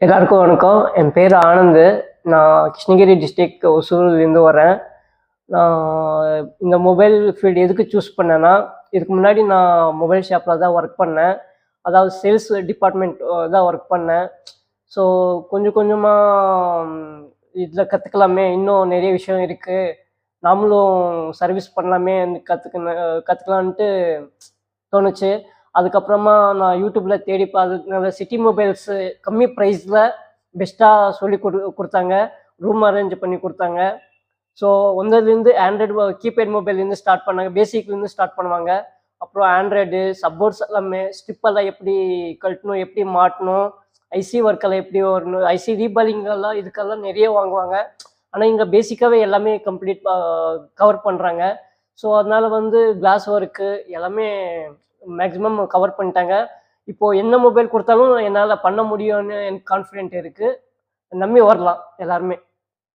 எல்லாருக்கும் வணக்கம். என் பேர் ஆனந்த். நான் கிருஷ்ணகிரி டிஸ்ட்ரிக்ட் ஒசூர்லேருந்து வரேன். நான் இந்த மொபைல் ஃபீல்டு எதுக்கு சூஸ் பண்ணேன்னா, இதுக்கு முன்னாடி நான் மொபைல் ஷாப்பில் தான் ஒர்க் பண்ணேன். அதாவது சேல்ஸ் டிபார்ட்மெண்ட் தான் ஒர்க் பண்ணேன். ஸோ கொஞ்சம் கொஞ்சமாக இதில் கற்றுக்கலாமே, இன்னும் நிறைய விஷயம் இருக்குது, நாமளும் சர்வீஸ் பண்ணலாமே கற்றுக்கலான்ட்டு தோணுச்சு. அதுக்கப்புறமா நான் யூடியூப்பில் தேடி பார்த்ததுனால சிட்டி மொபைல்ஸு கம்மி ப்ரைஸில் பெஸ்ட்டாக சொல்லி கொடுத்தாங்க. ரூம் அரேஞ்ச் பண்ணி கொடுத்தாங்க. ஸோ வந்ததுலேருந்து ஆண்ட்ராய்டு கீபேட் மொபைல்லேருந்து ஸ்டார்ட் பண்ணாங்க. பேசிக்லேருந்து ஸ்டார்ட் பண்ணுவாங்க. அப்புறம் ஆண்ட்ராய்டு சப்போர்ட்ஸ் எல்லாமே ஸ்ட்ரிப்பெல்லாம் எப்படி கழட்டணும், எப்படி மாட்டணும், ஐசி ஒர்க்கெல்லாம் எப்படி வரணும், ஐசி ரீபாலிங்கெல்லாம் இதுக்கெல்லாம் நிறைய வாங்குவாங்க. ஆனால் இங்கே பேசிக்காகவே எல்லாமே கம்ப்ளீட் கவர் பண்ணுறாங்க. ஸோ அதனால் கிளாஸ் ஒர்க்கு எல்லாமே மேக்ஸிமம் கவர் பண்ணிட்டாங்க. இப்போது என்ன மொபைல் கொடுத்தாலும் என்னால் பண்ண முடியும்னு எனக்கு கான்ஃபிடென்ட் இருக்குது. நம்பி வரலாம் எல்லாருமே.